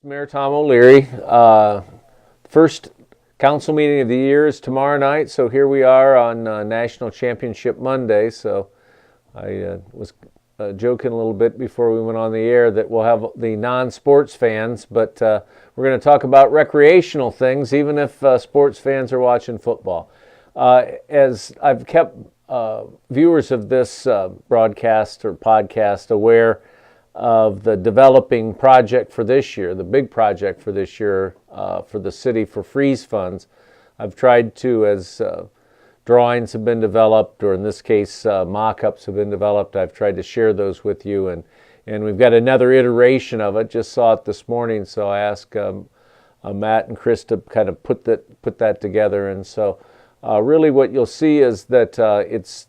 Mayor Tom O'Leary. First council meeting of the year is tomorrow night, so here we are on National Championship Monday. So I was joking a little bit before we went on the air that we'll have the non-sports fans, but we're going to talk about recreational things, even if sports fans are watching football. As I've kept viewers of this broadcast or podcast aware of the developing project for this year, the big project for this year for the city for freeze funds. I've tried to, as drawings have been developed, or in this case mock-ups have been developed, I've tried to share those with you, and we've got another iteration of it. Just saw it this morning, so I asked Matt and Chris to kind of put that together. And so really what you'll see is that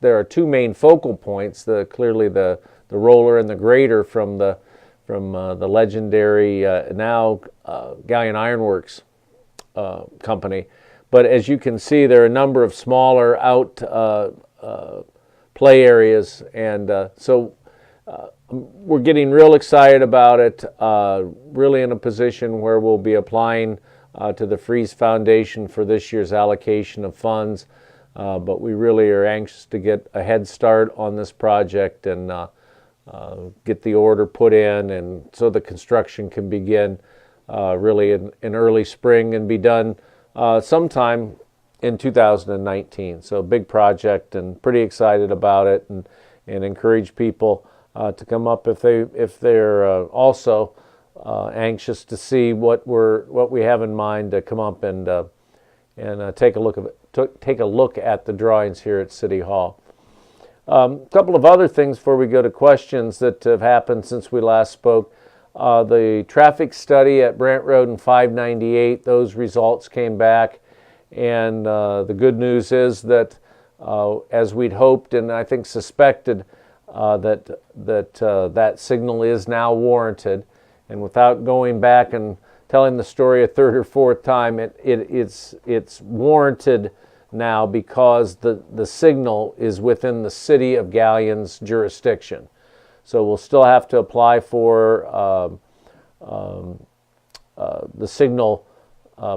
there are two main focal points. Clearly the roller and the grader from the legendary now Galion Ironworks company. But as you can see, there are a number of smaller out play areas, and so we're getting real excited about it. Really in a position where we'll be applying to the Freeze Foundation for this year's allocation of funds. But we really are anxious to get a head start on this project and get the order put in, and so the construction can begin really in early spring and be done sometime in 2019. So a big project, and pretty excited about it, and encourage people to come up if they're also anxious to see what we have in mind, to come up and take a look at the drawings here at City Hall. A couple of other things before we go to questions that have happened since we last spoke. The traffic study at Brant Road and 598, those results came back, and the good news is that as we'd hoped and I think suspected, that signal is now warranted. And without going back and telling the story a third or fourth time, it's warranted now because the signal is within the city of Galion's jurisdiction. So we'll still have to apply for the signal,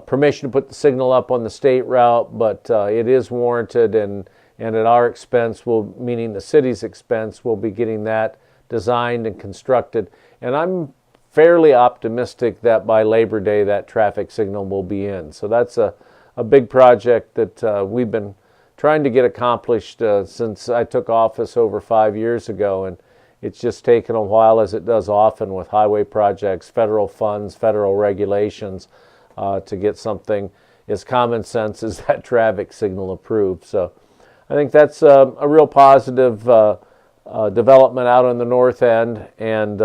permission to put the signal up on the state route, but it is warranted, and at our expense, meaning the city's expense, we'll be getting that designed and constructed. And I'm fairly optimistic that by Labor Day that traffic signal will be in. So that's a big project that we've been trying to get accomplished since I took office over 5 years ago, and it's just taken a while, as it does often with highway projects, federal funds, federal regulations, to get something as common sense as that traffic signal approved. So I think that's a real positive development out on the north end, and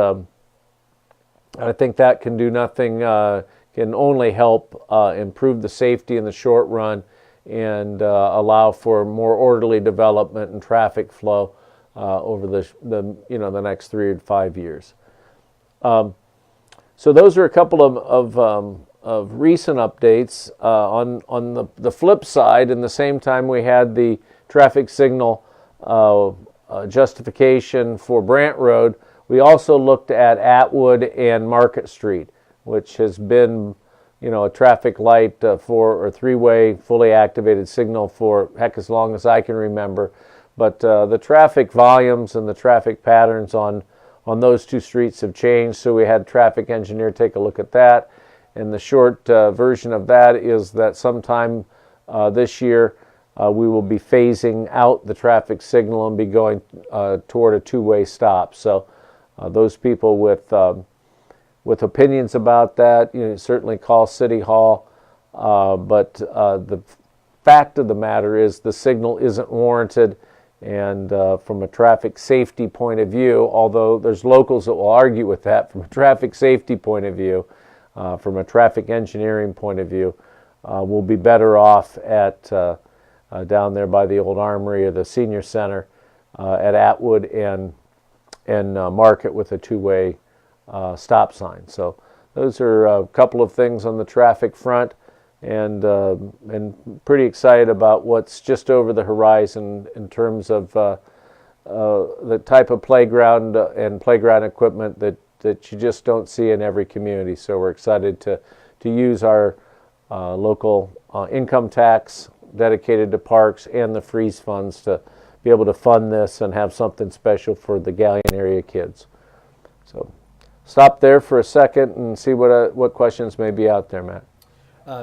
I think that can do nothing, can only help improve the safety in the short run and allow for more orderly development and traffic flow over the next 3 to 5 years. So those are a couple of recent updates. On the flip side, in the same time we had the traffic signal justification for Brant Road, we also looked at Atwood and Market Street, which has been, a traffic light or three-way fully activated signal for heck as long as I can remember. But the traffic volumes and the traffic patterns on those two streets have changed, so we had a traffic engineer take a look at that. And the short version of that is that sometime this year we will be phasing out the traffic signal and be going toward a two-way stop. So those people with with opinions about that, certainly call City Hall. But the fact of the matter is the signal isn't warranted. And from a traffic safety point of view, although there's locals that will argue with that, from a traffic safety point of view, from a traffic engineering point of view, we'll be better off at down there by the old Armory or the Senior Center at Atwood and Market with a two-way stop sign. So those are a couple of things on the traffic front, and pretty excited about what's just over the horizon in terms of the type of playground and playground equipment that you just don't see in every community. So we're excited to use our local income tax dedicated to parks and the freeze funds to be able to fund this and have something special for the Galion area kids. So stop there for a second and see what questions may be out there, Matt.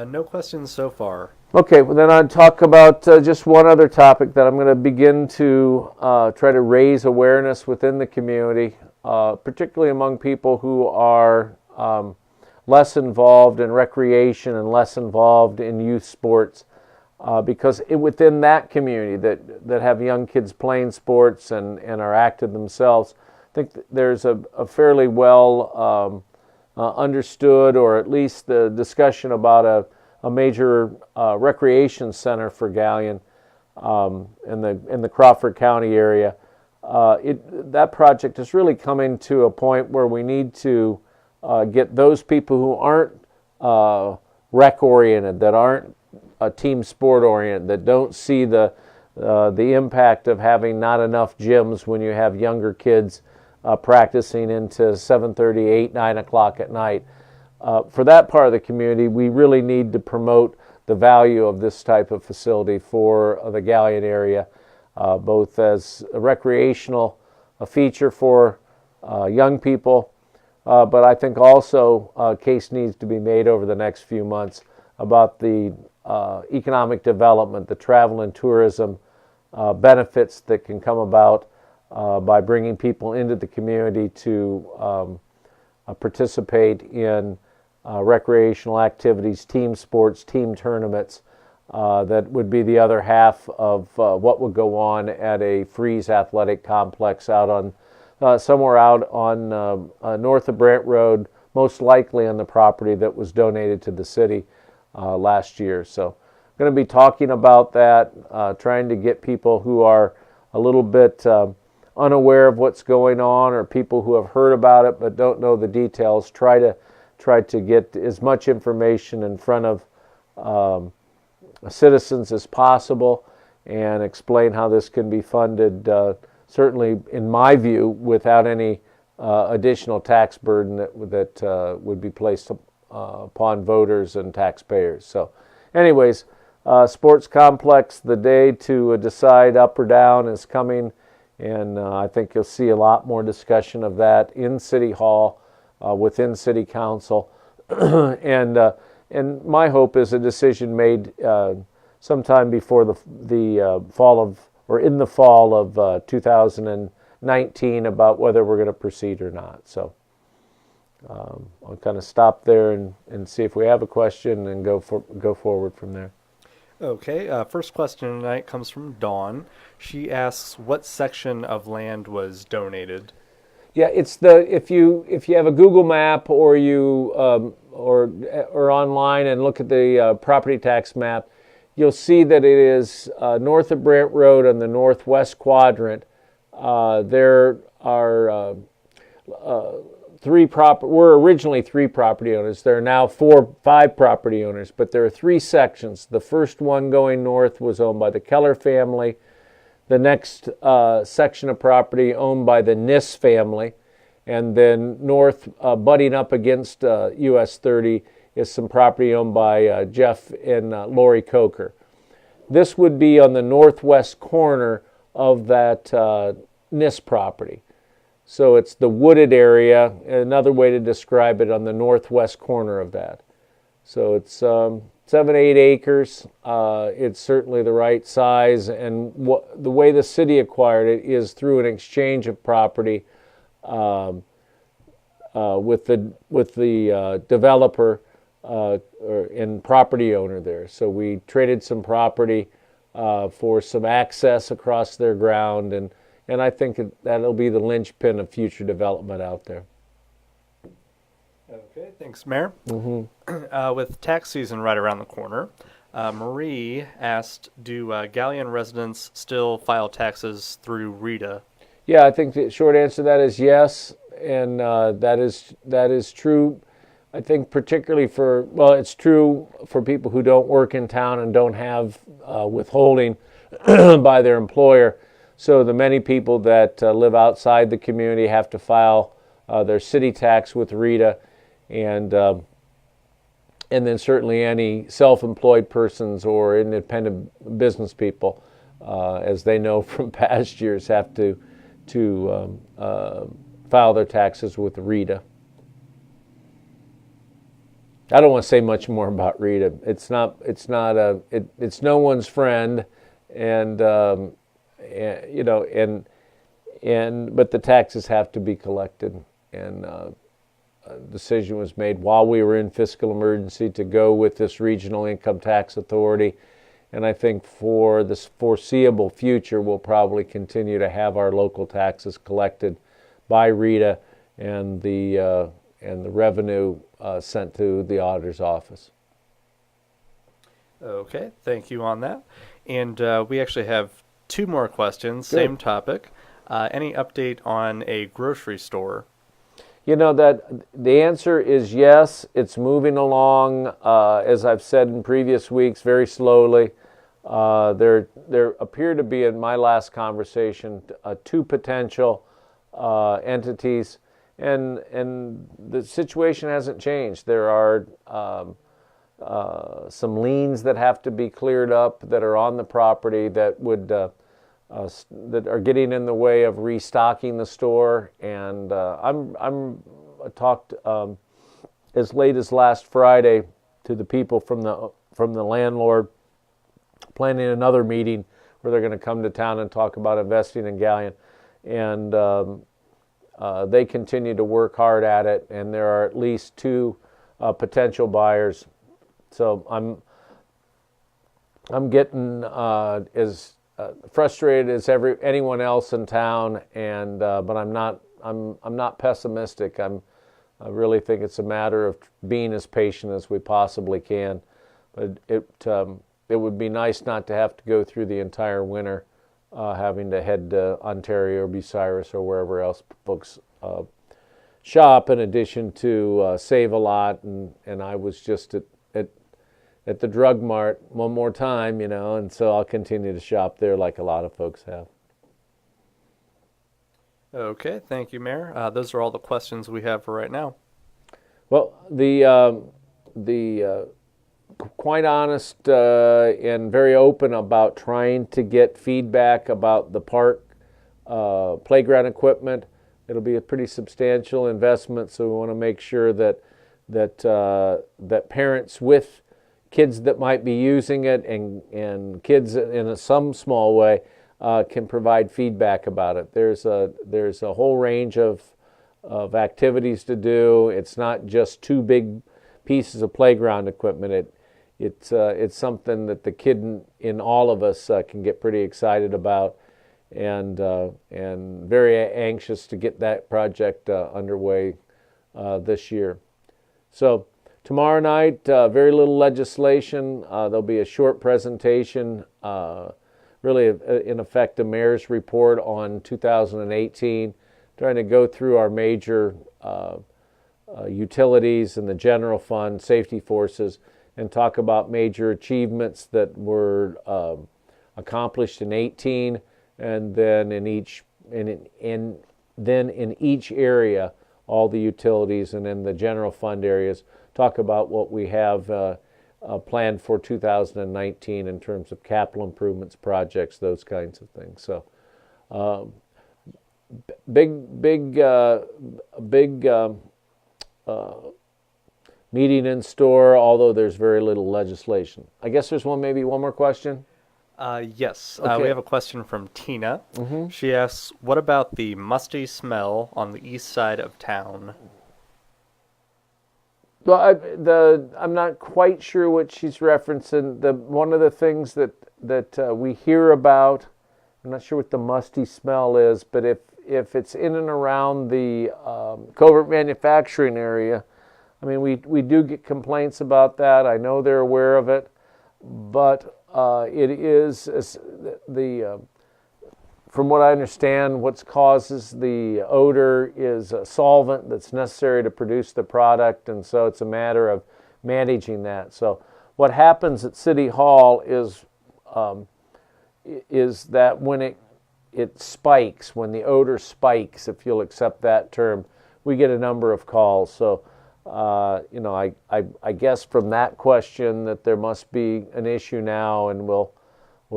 No questions so far. Okay, well then I'll talk about just one other topic that I'm going to begin to try to raise awareness within the community, particularly among people who are less involved in recreation and less involved in youth sports, because within that community that have young kids playing sports and are active themselves, I think there's a fairly well understood, or at least the discussion about a major recreation center for Galion in the Crawford County area. That project is really coming to a point where we need to get those people who aren't rec-oriented, that aren't team sport-oriented, that don't see the impact of having not enough gyms when you have younger kids practicing into 7:30, 8, 9 o'clock at night. For that part of the community, we really need to promote the value of this type of facility for the Galion area, both as a recreational feature for young people, but I think also a case needs to be made over the next few months about the economic development, the travel and tourism benefits that can come about by bringing people into the community to participate in recreational activities, team sports, team tournaments. That would be the other half of what would go on at a Freeze Athletic Complex out on somewhere out on north of Brent Road, most likely on the property that was donated to the city last year. So I'm going to be talking about that, trying to get people who are a little bit unaware of what's going on, or people who have heard about it but don't know the details, try to get as much information in front of citizens as possible and explain how this can be funded, certainly in my view, without any additional tax burden that would be placed upon voters and taxpayers. So anyways, sports complex, the day to decide up or down is coming, and I think you'll see a lot more discussion of that in City Hall, within City Council, and my hope is a decision made sometime before the fall of, or in the fall of 2019 about whether we're going to proceed or not. So I'll kind of stop there and see if we have a question and go forward from there. Okay, first question tonight comes from Dawn. She asks, what section of land was donated? Yeah, it's if you have a Google map, or you or online and look at the property tax map, you'll see that it is north of Brent Road on the northwest quadrant. There are we're originally 3 property owners. There are now 5 property owners, but there are 3 sections. The first one going north was owned by the Keller family. The next section of property owned by the Nis family. And then north, butting up against US 30, is some property owned by Jeff and Lori Coker. This would be on the northwest corner of that Nis property. So it's the wooded area, another way to describe it, on the northwest corner of that. So it's 7-8 acres. It's certainly the right size, and the way the city acquired it is through an exchange of property. with the developer and property owner there. So we traded some property for some access across their ground, and I think that'll be the linchpin of future development out there. Okay, thanks, Mayor. With tax season right around the corner, Marie asked, do Galion residents still file taxes through RETA? Yeah, I think the short answer to that is yes, and that is true. I think particularly it's true for people who don't work in town and don't have withholding by their employer. So the many people that live outside the community have to file their city tax with RETA, and then certainly any self-employed persons or independent business people, as they know from past years, have to file their taxes with RETA. I don't want to say much more about RETA. It's no one's friend, and but the taxes have to be collected, and a decision was made while we were in fiscal emergency to go with this regional income tax authority, and I think for the foreseeable future we'll probably continue to have our local taxes collected by RETA and the revenue sent to the auditor's office. Okay, thank you on that. And we actually have two more questions, Good. Same topic. Any update on a grocery store? You know, that the answer is yes. It's moving along, as I've said in previous weeks, very slowly. There appear to be, in my last conversation, two potential entities, and the situation hasn't changed. There are some liens that have to be cleared up that are on the property that would that are getting in the way of restocking the store. And I talked as late as last Friday to the people from the landlord, planning another meeting where they're going to come to town and talk about investing in Galion. And they continue to work hard at it, and there are at least two potential buyers. So I'm getting as frustrated as anyone else in town, and but I'm not pessimistic. I really think it's a matter of being as patient as we possibly can. But it would be nice not to have to go through the entire winter having to head to Ontario or Bucyrus or wherever else folks shop, in addition to Save a Lot. And I was just at the Drug Mart one more time, and so I'll continue to shop there like a lot of folks have. Okay, thank you, Mayor. Those are all the questions we have for right now. Well, the quite honest and very open about trying to get feedback about the park playground equipment. It'll be a pretty substantial investment, so we want to make sure that parents with kids that might be using it and kids in some small way can provide feedback about it. There's a whole range of activities to do. It's not just two big pieces of playground equipment. It's something that the kid in all of us can get pretty excited about, and very anxious to get that project underway this year. So tomorrow night, very little legislation. There'll be a short presentation, really in effect a mayor's report on 2018, trying to go through our major utilities and the general fund, safety forces, and talk about major achievements that were accomplished in 18, and then in each area, all the utilities, and in the general fund areas, talk about what we have planned for 2019 in terms of capital improvements, projects, those kinds of things. So, big meeting in store, although there's very little legislation. I guess there's maybe one more question. Yes, Okay. we have a question from Tina. She asks, what about the musty smell on the east side of town? Well, I'm not quite sure what she's referencing. One of the things that we hear about, I'm not sure what the musty smell is, but if it's in and around the covert manufacturing area, I mean, we do get complaints about that. I know they're aware of it, but it is from what I understand, what causes the odor is a solvent that's necessary to produce the product, and so it's a matter of managing that. So what happens at City Hall is that when it spikes, when the odor spikes, if you'll accept that term, we get a number of calls. So I guess from that question that there must be an issue now, and we'll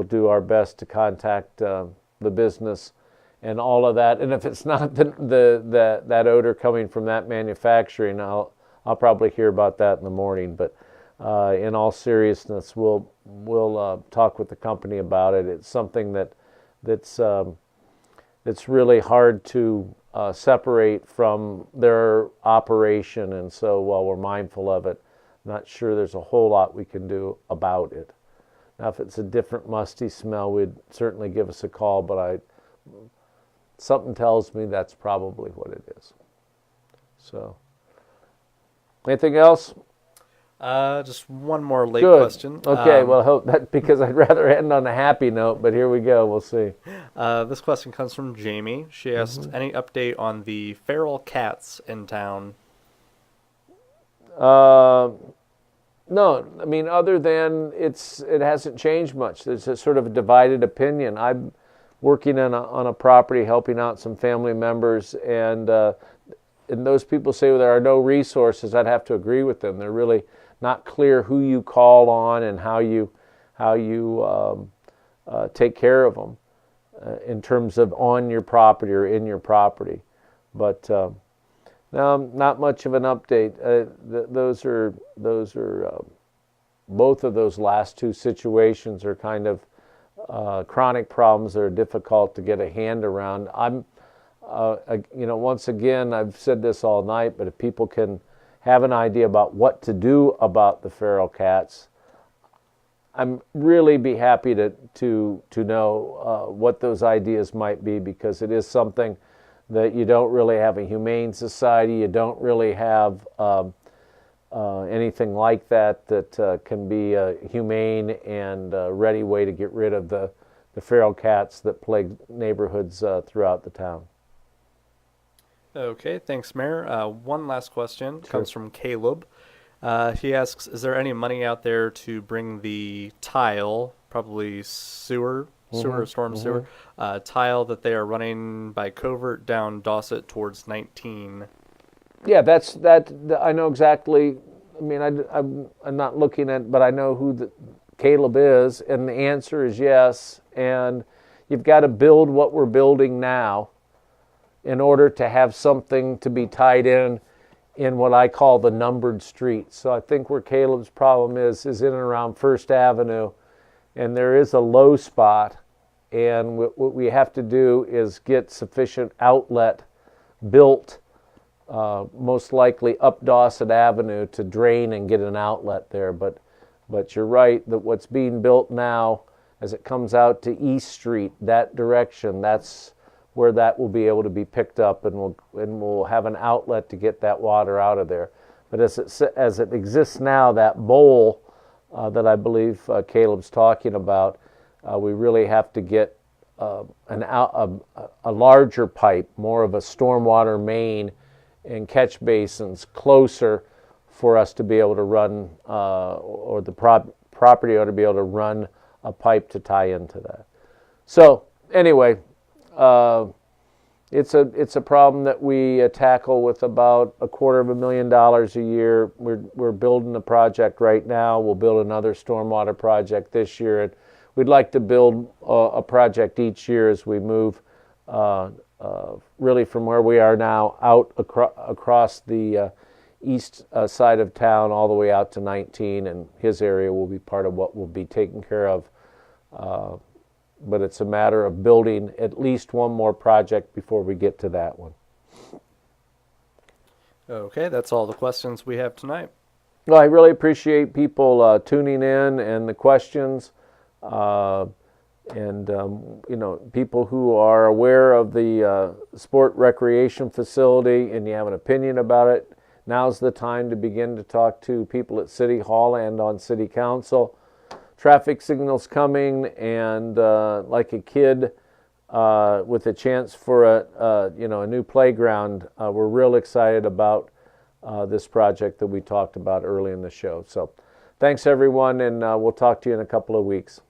do our best to contact the business and all of that. And if it's not that odor coming from that manufacturing, I'll probably hear about that in the morning. But in all seriousness, we'll talk with the company about it. It's something that's really hard to separate from their operation, and so while we're mindful of it, I'm not sure there's a whole lot we can do about it. Now, if it's a different musty smell, we'd certainly give us a call, but something tells me that's probably what it is. So, anything else? Just one more late Good. question. Okay, well, hope that because I'd rather end on a happy note, but here we go. We'll see. This question comes from Jamie. She asked, any update on the feral cats in town? No, I mean, other than it hasn't changed much. There's a sort of a divided opinion. I'm working on a property, helping out some family members, and those people say there are no resources. I'd have to agree with them. They're really not clear who you call on and how you take care of them in terms of on your property or in your property. But no, not much of an update. Those are both of those last two situations are kind of chronic problems that are difficult to get a hand around. Once again, I've said this all night, but if people can have an idea about what to do about the feral cats, I'm really be happy to know what those ideas might be, because it is something that you don't really have a humane society, you don't really have anything like that can be a humane and ready way to get rid of the feral cats that plague neighborhoods throughout the town. Okay, thanks, Mayor. One last question comes from Caleb. He asks, is there any money out there to bring the tile, probably storm sewer, tile that they are running by Covert down Dossett towards 19? Yeah, I know exactly. I mean, I'm not looking at, but I know who Caleb is, and the answer is yes. And you've got to build what we're building now in order to have something to be tied in what I call the numbered streets. So I think where Caleb's problem is in and around First Avenue, and there is a low spot, and what we have to do is get sufficient outlet built, most likely up Dawson Avenue, to drain and get an outlet there. But you're right that what's being built now, as it comes out to East Street, that direction, that's where that will be able to be picked up, and we'll have an outlet to get that water out of there. But as it exists now, that bowl that I believe Caleb's talking about, we really have to get a larger pipe, more of a stormwater main and catch basins closer for us to be able to run, or the property ought to be able to run a pipe to tie into that. So anyway, it's a problem that we tackle with about $250,000 a year. We're building a project right now. We'll build another stormwater project this year, and we'd like to build a project each year as we move really from where we are now out across the east side of town all the way out to 19, and his area will be part of what will be taken care of. But it's a matter of building at least one more project before we get to that one. Okay, that's all the questions we have tonight. Well, I really appreciate people tuning in and the questions, uh, and people who are aware of the sport recreation facility and you have an opinion about it. Now's the time to begin to talk to people at City Hall and on City Council. Traffic signals coming, and like a kid with a chance for a new playground, we're real excited about this project that we talked about early in the show. So thanks everyone, and we'll talk to you in a couple of weeks.